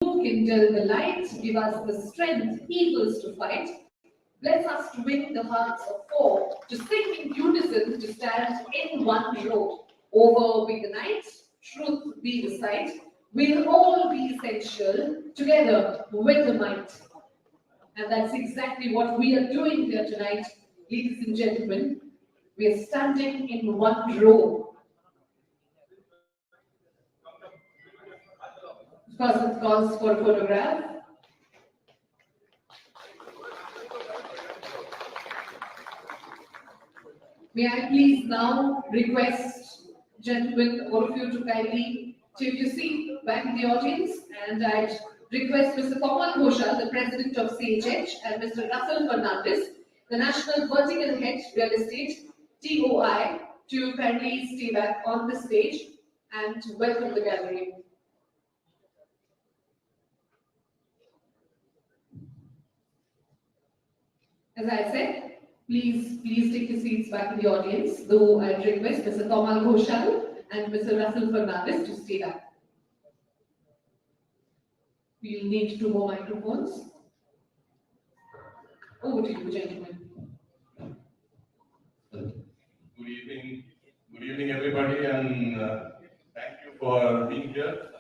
kindle the light, give us the strength eagles to fight. Bless us to win the hearts of four, to sing in unison, to stand in one row. Over be the night, truth be the sight. We'll all be essential, together with the might. And that's exactly what we are doing here tonight, ladies and gentlemen. We are standing in one row. Of course, it calls for a photograph. May I please now request, gentlemen, all of you to kindly take your seat back in the audience, and I'd request Mr. Kamal Ghoshal, the President of CHH, and Mr. Russell Fernandez, the National Vertical Head Real Estate, TOI, to kindly stay back on the stage and welcome the gallery. As I said, please take your seats back in the audience, though I'd request Mr. Kamal Ghoshal and Mr. Russell Fernandez to stay back. We'll need 2 more microphones. Over to you, gentlemen. Good evening, everybody, and thank you for being here.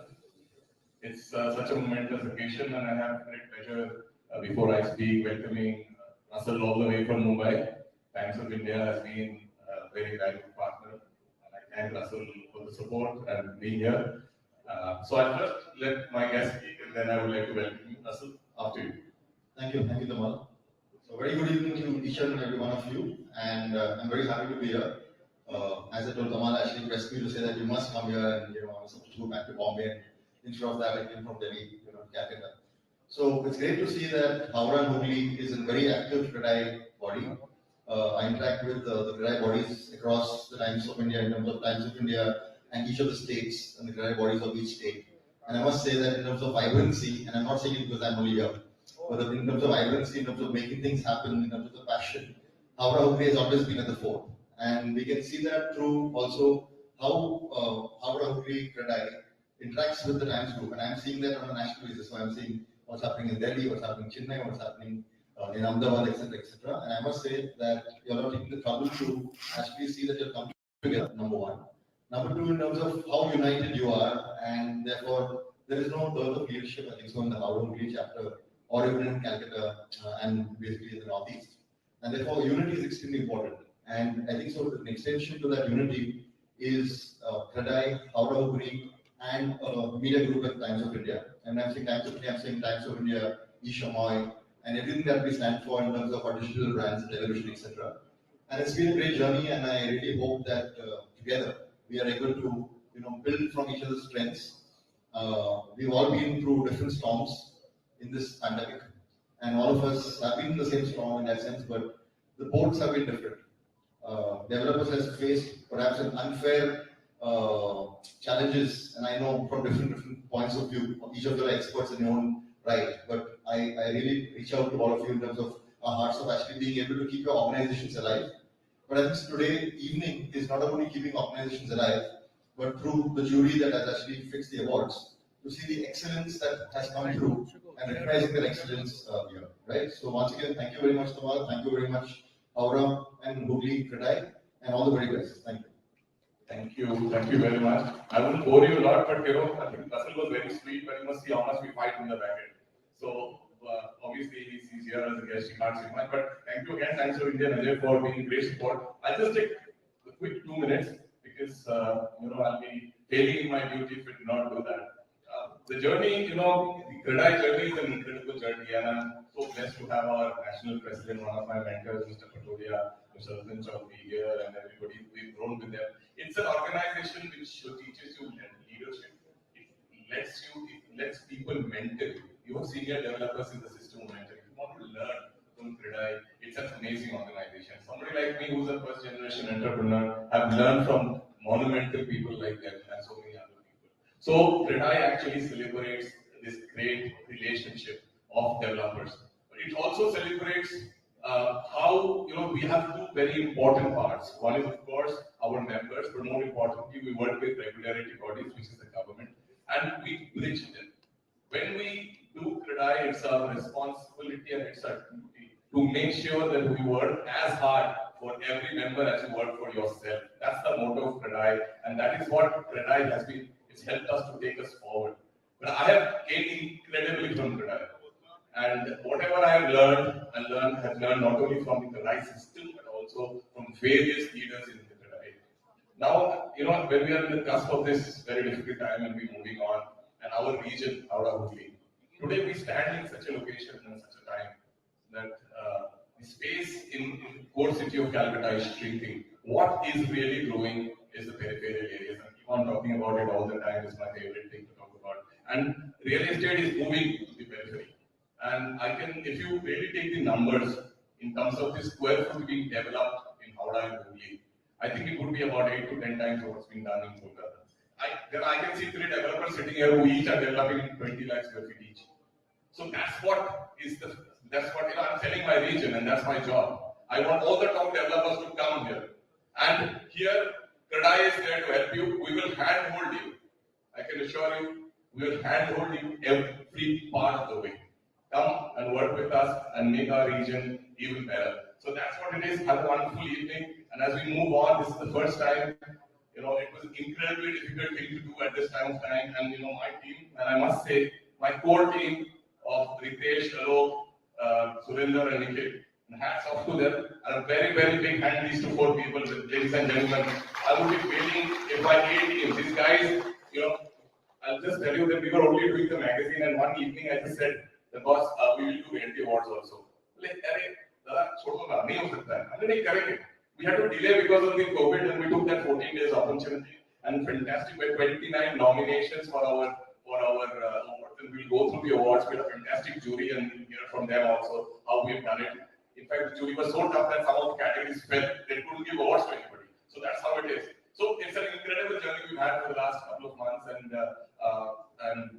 It's such a momentous occasion, and I have great pleasure before I speak welcoming Russell all the way from Mumbai. Times of India has been a very valuable partner, and I thank Russell for the support and being here. So I'll first let my guest speak, and then I would like to welcome you, Russell, after you. Thank you, Tamal. So very good evening to each and every one of you, and I'm very happy to be here. As I told Tamal, actually pressed me to say that you must come here, and I was supposed to go back to Bombay, and instead of that, I came from Delhi, Calcutta. So it's great to see that Howrah and Hooghly is a very active Credai body. I interact with the Credai bodies across the Times of India, in terms of Times of India and each of the states and the Credai bodies of each state. And I must say that in terms of vibrancy, and I'm not saying it because I'm only here, but in terms of vibrancy, in terms of making things happen, in terms of the passion, Howrah Hooghly has always been at the fore. And we can see that through also how Howrah Hooghly Credai interacts with the Times Group. And I'm seeing that on a national basis. So I'm seeing what's happening in Delhi, what's happening in Chennai, what's happening in Ahmedabad, etc., etc. And I must say that you're not taking the trouble to actually see that you're coming together, number one. Number two, in terms of how united you are, and therefore there is no dearth of leadership, I think so, in the Howrah Hooghly chapter, or even in Calcutta and basically in the Northeast. And therefore, unity is extremely important. And I think so, an extension to that unity is Credai, Howrah Hooghly, and media group at Times of India. And I'm saying Times of India, I'm saying Times of India, Samay, and everything that we stand for in terms of our digital brands, television, etc. And it's been a great journey, and I really hope that together we are able to build from each other's strengths. We've all been through different storms in this pandemic, and all of us have been in the same storm in that sense, but the boats have been different. Developers has faced perhaps an unfair challenges, and I know from different points of view, each of you are experts in your own right, but I really reach out to all of you in terms of our hearts of actually being able to keep your organizations alive. But I think today evening is not only keeping organizations alive, but through the jury that has actually fixed the awards, to see the excellence that has come through and recognizing that excellence here, right? So once again, thank you very much, Tamal. Thank you very much, Howrah and Hooghly Credai, and all the very best. Thank you. Thank you very much. I won't bore you a lot, but I think Russell was very sweet, but you must see how much we fight in the back end. So obviously he's here as a guest, he can't say much, but thank you again, thanks to India and Ajay for being great support. I'll just take a quick 2 minutes because I'll be failing in my duty if we do not do that. The journey, the Credai journey is an incredible journey, and I'm so blessed to have our national president, one of my mentors, Mr. Patodia, Mr. Arvind Chaudhary here, and everybody. We've grown with them. It's an organization which teaches you leadership. It lets people mentor you. Your senior developers in the system will mentor you. You want to learn from Credai. It's an amazing organization. Somebody like me, who's a first generation entrepreneur, have learned from monumental people like them and so many other people. So Credai actually celebrates this great relationship of developers. But it also celebrates how we have two very important parts. One is, of course, our members, but more importantly, we work with regulatory bodies, which is the government, and we bridge them. when we do Credai, it's our responsibility and it's our duty to make sure that we work as hard for every member as you work for yourself. That's the motto of Credai, and that is what Credai has been. It's helped us to take us forward. But I have gained incredibly from Credai. And whatever I have have learned not only from the Credai system, but also from various leaders in the Credai. Now, when we are in the cusp of this very difficult time and we're moving on, and our region, Howrah Hooghly, today we stand in such a location and such a time that the space in the core city of Calcutta is shrinking. What is really growing is the peripheral areas. I keep on talking about it all the time. It's my favorite thing to talk about. And real estate is moving to the periphery. And if you really take the numbers in terms of the square foot being developed in Howrah and Hooghly, I think it would be about 8 to 10 times what's been done in Kolkata. I can see 3 developers sitting here who each are developing 20 lakh square feet each. So that's what I'm selling my region, and that's my job. I want all the top developers to come here. And here, Credai is there to help you. We will handhold you. I can assure you, we will handhold you every part of the way. Come and work with us and make our region even better. So that's what it is. Have a wonderful evening. And as we move on, this is the first time. It was an incredibly difficult thing to do at this time of time. And my team, and I must say, my core team of Ritesh, Alok, Surinder, and Nikhil, and hats off to them. And a very, very big hand these 4 people, ladies and gentlemen. I would be failing if I A team. These guys, I'll just tell you that we were only doing the magazine, and one evening I just said, the boss, we will do Realty Awards also. We had to delay because of the COVID, and we took that 14 days opportunity. And fantastic, we had 29 nominations for our awards, and we'll go through the awards. We had a fantastic jury, and we'll hear from them also how we've done it. In fact, the jury was so tough that some of the categories fell. They couldn't give awards to anybody. So that's how it is. So it's an incredible journey we've had for the last couple of months, and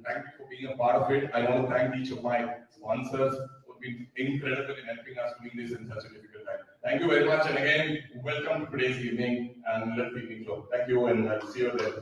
thank you for being a part of it. I want to thank each of my sponsors who have been incredible in helping us doing this in such a difficult time. Thank you very much, and again, welcome to today's evening, and let the evening flow. Thank you, and I'll see you there.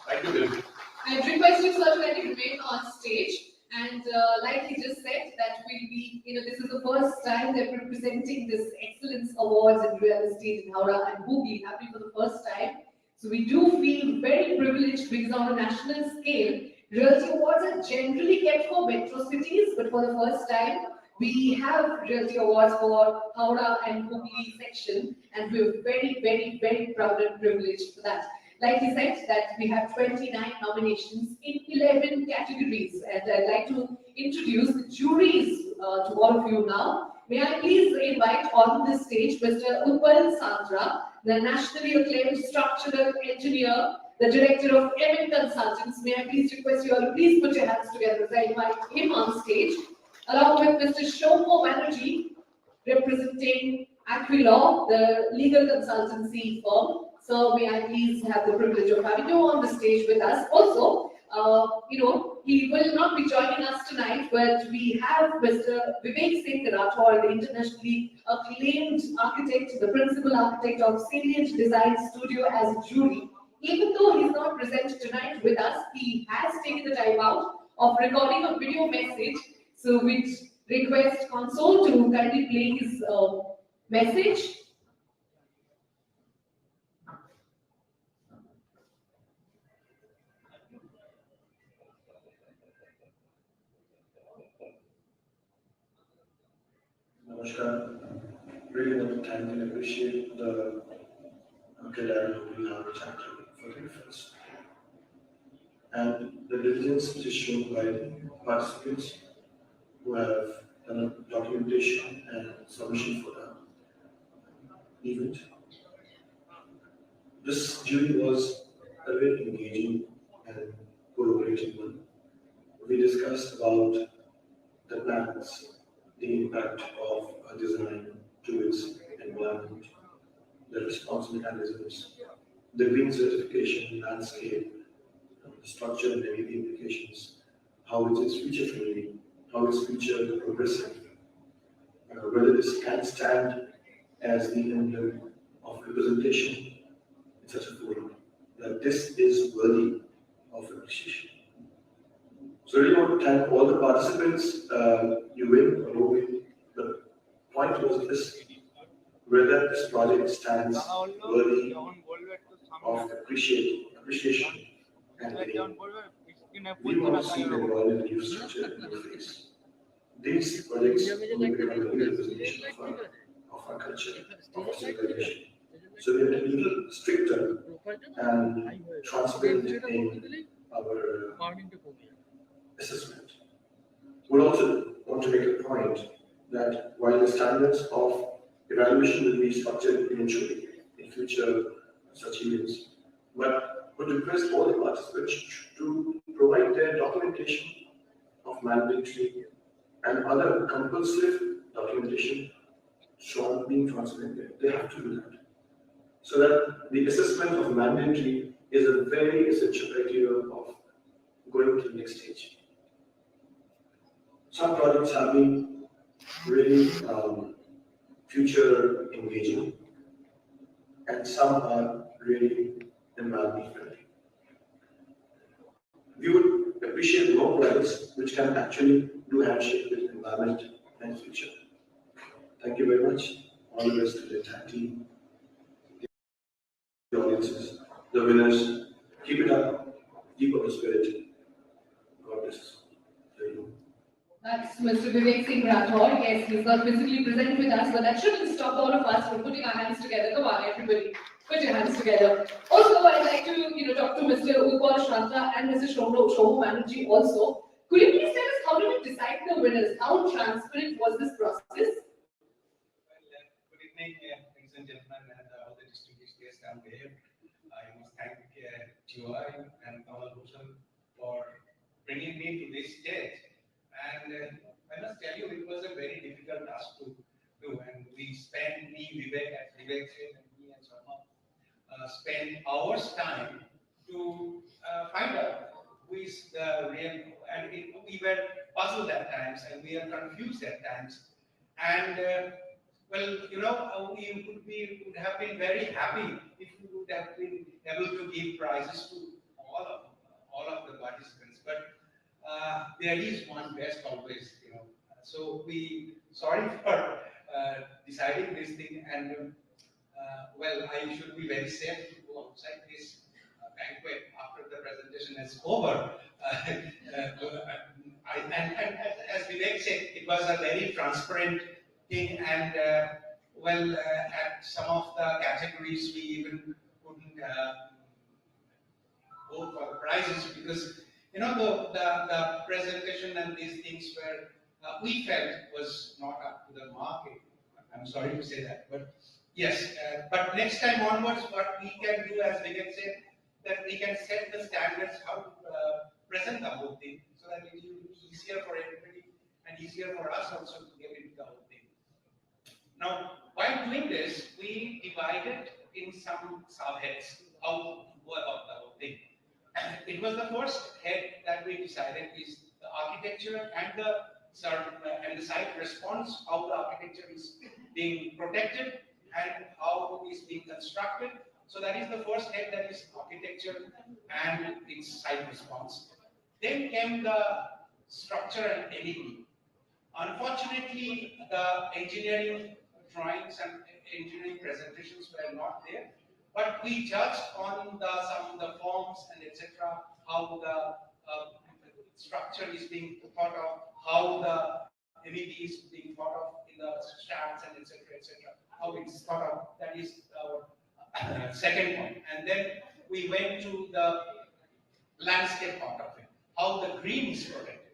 Thank you, Dilip. I'd request you, sir, to let you remain on stage. And like he just said, that we'll be, this is the first time that we're presenting this Excellence Awards in Real Estate in Howrah and Hooghly, happening for the first time. So we do feel very privileged because on a national scale, Realty Awards are generally kept for metro cities, but for the first time, we have Realty Awards for Howrah and Hooghly section, and we're very, very, very proud and privileged for that. Like he said, that we have 29 nominations in 11 categories, and I'd like to introduce the juries to all of you now. May I please invite on this stage Mr. Utpal Sandra, the nationally acclaimed structural engineer, the director of M&N Consultants. May I please request you all to please put your hands together as I invite him on stage, along with Mr. Shomko Banerjee, representing Aquilaw, the legal consultancy firm. So may I please have the privilege of having you on the stage with us. Also, he will not be joining us tonight, but we have Mr. Vivek Singh Rathore, the internationally acclaimed architect, the principal architect of Salient Design Studio, as a jury. Even though he's not present tonight with us, he has taken the time out of recording a video message. So we'd request Console to kindly play his message. Namaskar. Really want to thank and appreciate the Credai Howrah chapter for the efforts and the diligence which is shown by the participants who have done a documentation and submission for the event. This jury was a very engaging and collaborative one. We discussed about the plans, the impact of a design to its environment, the response mechanisms, the green certification landscape, the structure and the implications, how it is future friendly, how it's future progressive, whether this can stand as the emblem of representation in such a forum, that this is worthy of appreciation. So really want to thank all the participants. You win or no win. The point was this: whether this project stands worthy of appreciation and winning. We want to see the environment new structure in new phase. These projects will become the new representation of our culture, of our civilization. So we have to be a little stricter and transparent in our assessment. We'll also want to make a point that while the standards of evaluation will be structured eventually in future such events, but would request all the participants to provide their documentation of mandatory and other compulsive documentation shown being transparent there. They have to do that. So that the assessment of mandatory is a very essential criteria of going to the next stage. Some projects have been really future engaging, and some are really environment friendly. We would appreciate more projects which can actually do handshake with environment and future. Thank you very much. All the best to the entire team, the audiences, the winners. Keep it up. Keep up the spirit. God bless. There you go. That's Mr. Vivek Singh Rathore. Yes, he's not physically present with us, but that shouldn't stop all of us from putting our hands together. Come on, everybody, put your hands together. Also, I'd like to, talk to Mr. Upal Shranta and Mr. Shomu Banerjee also. Could you please tell us how do we decide the winners? How transparent was this process? Good evening, ladies and gentlemen, and all the distinguished guests down there. I must thank Joy and Kamal Bhushan for bringing me to this stage. And I must tell you, it was a very difficult task to do. And we spent, Vivek and me and Sharma, spent hours time to find out who is the real, and we were puzzled at times and we are confused at times. And we would have been very happy if we would have been able to give prizes to all of the participants. But there is one best always, So sorry for deciding this thing, and I should be very safe to go outside this banquet after the presentation is over. And as Vivek said, it was a very transparent thing, and at some of the categories we even couldn't go for the prizes because the presentation and these things were we felt was not up to the mark. I'm sorry to say that, but yes. But next time onwards, what we can do, as Vivek said, that we can set the standards how to present the whole thing, so that it will be easier for everybody and easier for us also to get into the whole thing. Now, while doing this, we divided in some subheads how to go about the whole thing. It was the first head that we decided is the architecture and the site response, how the architecture is being protected and how it is being constructed. So that is the first head, that is architecture and its site response. Then came the structure and LED. Unfortunately, the engineering drawings and engineering presentations were not there. But we judged on some of the forms and etc. how the structure is being thought of, how the LED is being thought of in the shafts and etc. How it's thought of. That is our second point. And then we went to the landscape part of it, how the green is protected,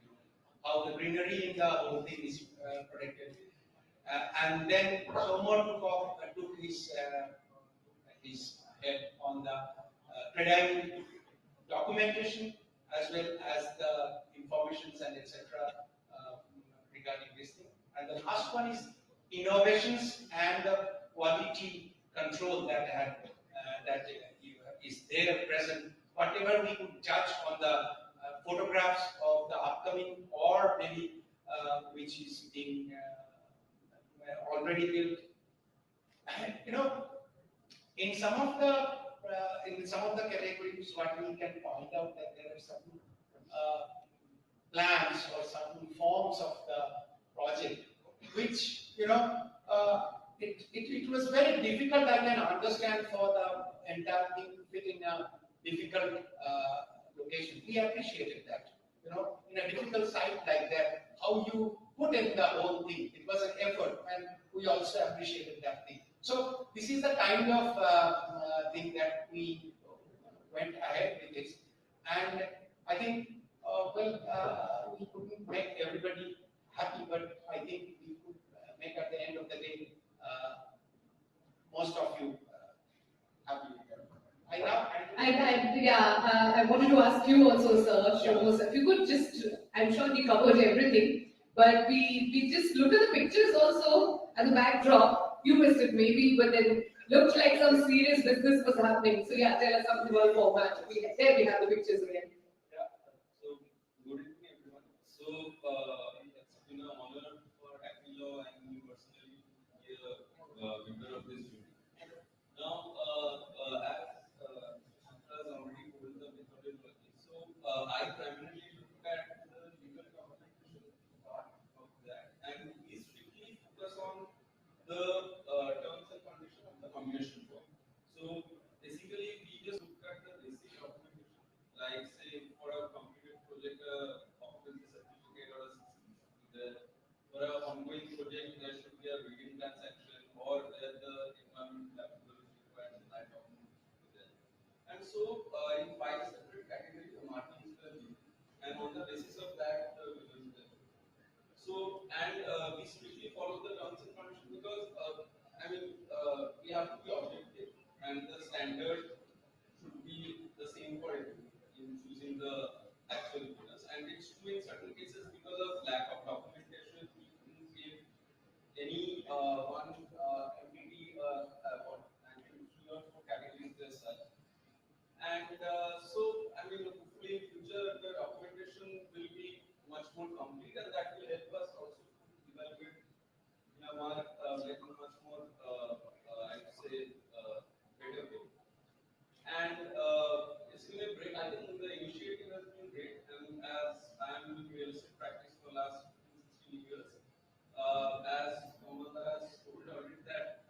how the greenery in the whole thing is protected. And then Somar took his head on the Credai documentation as well as the informations and etc. Regarding this thing. And the last one is innovations and the quality control that is there present. Whatever we could judge on the photographs of the upcoming or maybe which is being already built. In some of the categories, what we can point out that there are some plans or certain forms of the project, which, it was very difficult, I can understand, for the entire thing to fit in a difficult location. We appreciated that. In a difficult site like that, how you put in the whole thing, it was an effort, and we also appreciated that thing. So this is the kind of thing that we went ahead with this, and I think, we couldn't make everybody happy, but I think we could make at the end of the day most of you happy with them. I wanted to ask you also, sir, Shobhos, if you could just, I'm sure we covered everything, but we just look at the pictures also and the backdrop. You missed it maybe, but then looked like some serious business was happening. So yeah, tell us something about format. There we have the pictures again. Yeah. So good evening, everyone. So it's been an honor for Aquilo and me personally to be a member of this jury. Now, as has already told the methodology, so I primarily look at the legal competition part of that, and we strictly focus on the terms and conditions of the combination form. So basically, we just look at the basic documentation, like say for a completed project, occupancy certificate or a CC. For an ongoing project, there should be a building plan section, or where the environmental approval is required, and that document is there. And so, in 5 separate categories, the marking is there, and on the basis of that, the will is there. So, and we strictly follow the terms and conditions because, we have to be objective, and the standard should be the same for everyone in choosing the actual winners. And it's true in certain cases because of lack of documentation, we couldn't give any one entity award, and 3 or 4 categories as such. And hopefully in future the documentation will be much more complete, and that will help us also to evaluate in a much more, I would say, better way. And it's been a great, I think the initiative has been great, and as I'm in real estate practice for the last 16 years, as Mohammed has told already that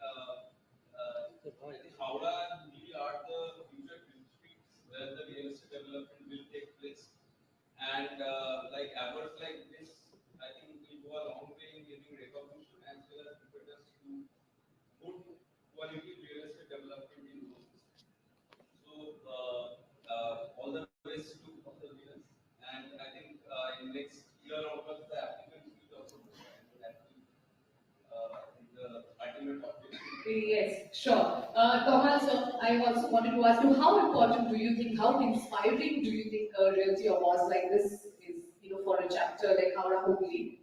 I think Howrah and Delhi are the future districts where the real estate development will take place. And like efforts like this, I think will go a long way in giving recognition as well as impetus to put quality real estate development in those districts. So all the best to all the winners, and I think in next year onwards the applicants will also go, and that will the ultimate objective. Yes, sure. Thomas, I also wanted to ask you, how important do you think, how inspiring do you think a Realty Awards like this is, for a chapter like Howrah Hooghly?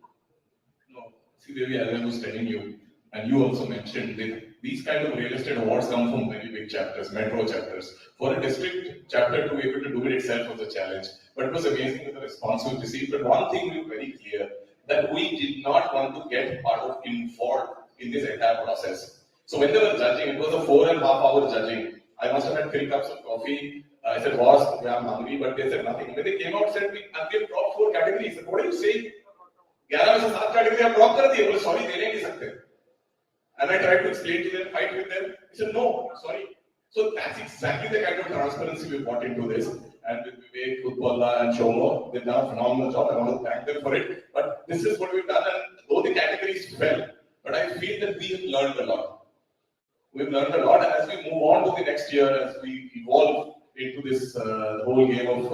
No, see, Devi, as I was telling you, and you also mentioned that these kind of real estate awards come from very big chapters, metro chapters. For a district chapter to be able to do it itself was a challenge, but it was amazing with the response we received. But one thing we were very clear, that we did not want to get part of involved in this entire process. So when they were judging, it was a 4.5 hour judging. I must have had 3 cups of coffee. I said, boss, I'm hungry, but they said nothing. When they came out, said, we have dropped 4 categories. I said, what are you saying? 11 में से 7 categories आप drop कर दिए. बोले, sorry, दे नहीं सकते. And I tried to explain to them, fight with them. He said, no, sorry. So that's exactly the kind of transparency we brought into this. And with Vivek, Utpalla, and Shomo, they've done a phenomenal job. I want to thank them for it. But this is what we've done. And though the categories fell, but I feel that we've learned a lot. We've learned a lot, and as we move on to the next year, as we evolve into this the whole game of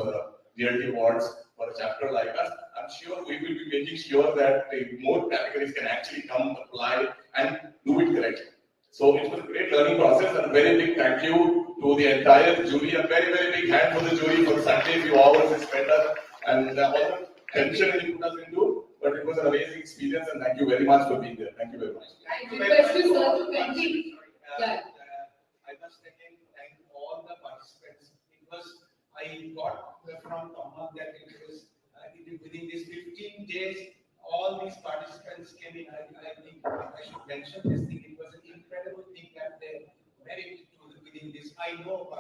Realty Awards for a chapter like us, I'm sure we will be making sure that more categories can actually come, apply, and do it correctly. So it was a great learning process, and a very big thank you to the entire jury. A very, very big hand for the jury for the Sunday few hours they spent us, and all the tension that you put us into. But it was an amazing experience, and thank you very much for being there. Thank you very much. I request you, sir, to continue. I must again thank all the participants. I got from Thomas that it was within these 15 days, all these participants came in. I think I should mention this thing. It was an incredible thing that they managed to within this. I know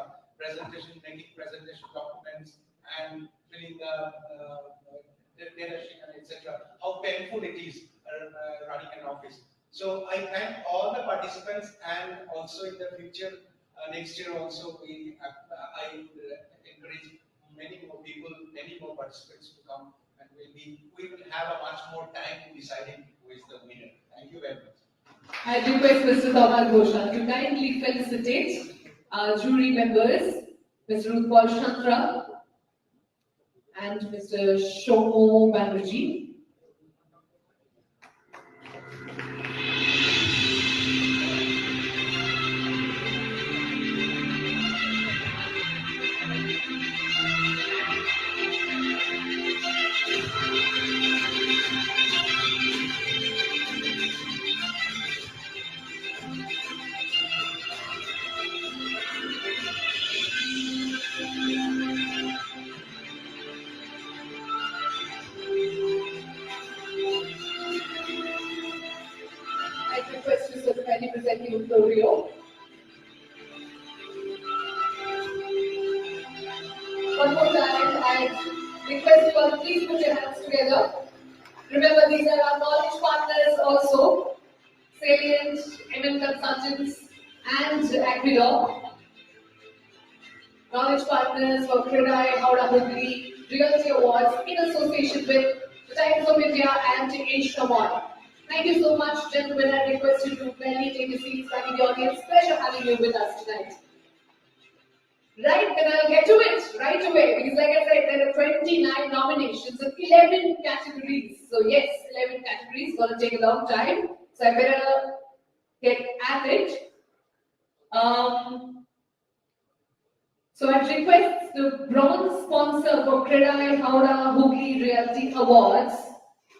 making presentation documents and filling the etc. How painful it is running an office. So I thank all the participants, and also in the future, next year also, I would encourage many more people, many more participants to come, and we will have a much more time to deciding who is the winner. Thank you very much. I request Mr. Tamal Ghoshal to kindly felicitate our jury members, Mr. Utpal Chandra and Mr. Shomo Banerjee. I request Mr. to kindly present you Florio. One more time, I request you all please put your hands together. Remember, these are our knowledge partners also, Salient, MM Consultants, and Aquila. Knowledge partners for Credai, Howrah Hooghly, Realty Awards in association with the Times of India and Asia Mall. Thank you so much, gentlemen. I request you to kindly take your seats back in the audience. Pleasure having you with us tonight. Right, then I'll get to it right away, because like I said, there are 29 nominations and 11 categories. So yes, 11 categories, gonna take a long time. So I better get at it. So I request the bronze sponsor for Credai, Howrah Hooghly Realty Awards.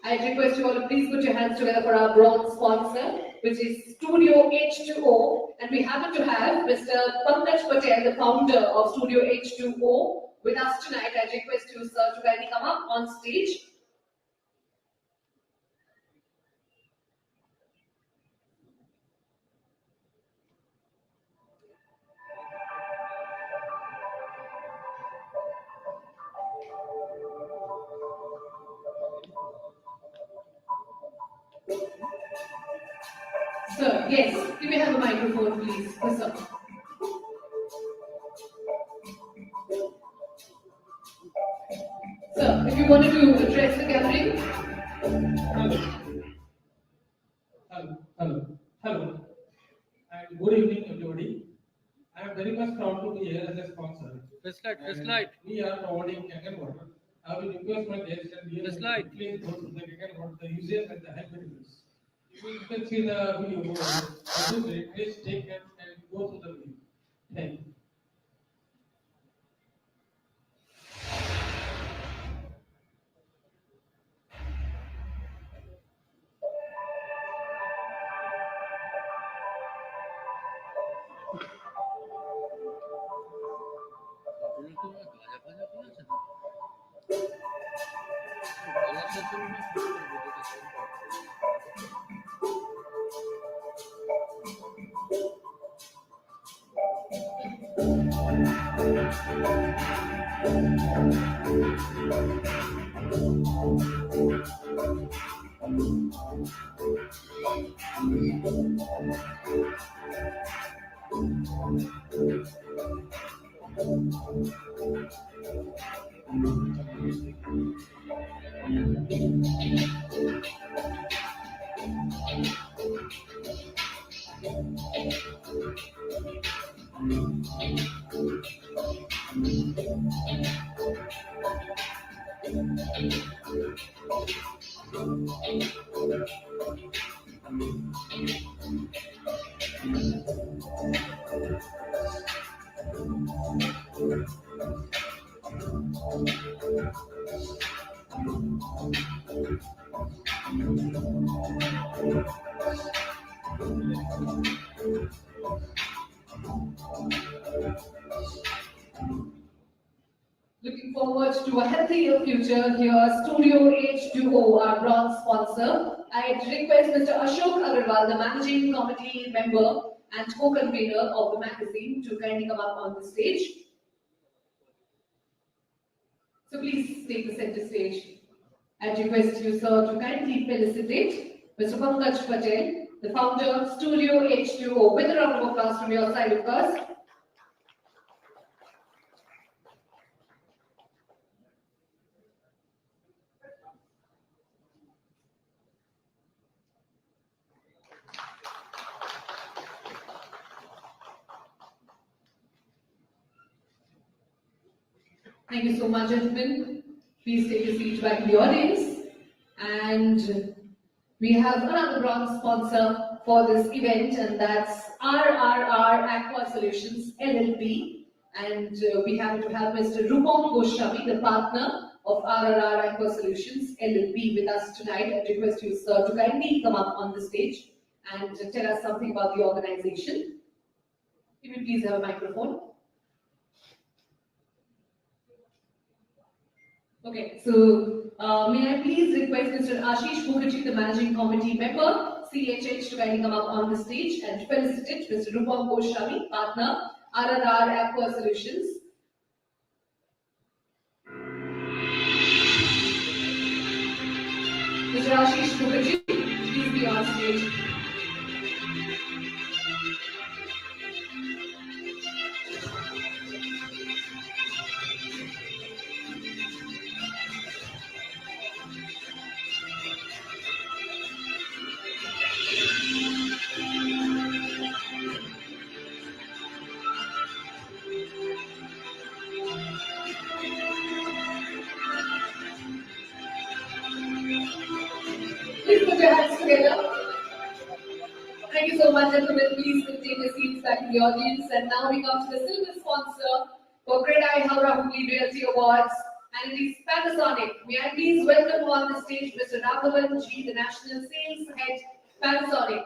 I request you all to please put your hands together for our bronze sponsor, which is Studio H2O. And we happen to have Mr. Pankaj Patel, the founder of Studio H2O, with us tonight. I request you, sir, to kindly come up on stage. Sir, yes, you may have a microphone, please. Yes, sir. Sir, if you wanted to address the gathering. Hello. And good evening, everybody. I am very much proud to be here as a sponsor. First light. We are providing Kangen water. I will request my guests and viewers to please go to the Kangen water, the users and the health benefits. You can see the video. Please take it and go to the video. Thank you. Looking forward to a healthier future here, Studio H2O, our bronze sponsor. I request Mr. Ashok Agarwal, the managing committee member and co-convener of the magazine, to kindly come up on the stage. So please take the center stage. I request you, sir, to kindly felicitate Mr. Pankaj Patel, the founder, Studio H2O, with a round of applause from your side, of course. Thank you so much, gentlemen. Please take a seat back in the audience. And we have another bronze sponsor for this event, and that's RRR Aqua Solutions LLP. And we have to have Mr. Rupam Goswami, the partner of RRR Aqua Solutions LLP, with us tonight. I request you, sir, to kindly come up on the stage and tell us something about the organization. If you please have a microphone. Okay, so may I please request Mr. Ashish Mukherjee, the Managing Committee member, CHH, to kindly come up on the stage and felicitate Mr. Rupam Goswami, partner, RRR Aqua Solutions. Mr. Ashish Mukherjee, please be on stage. Please put your hands together. Thank you so much, gentlemen. Please take your seats back in the audience. And now we come to the silver sponsor for Credai Howrah-Hooghly Realty Awards, and it is Panasonic. May I please welcome on the stage Mr. Raghavan G, the National Sales Head, Panasonic.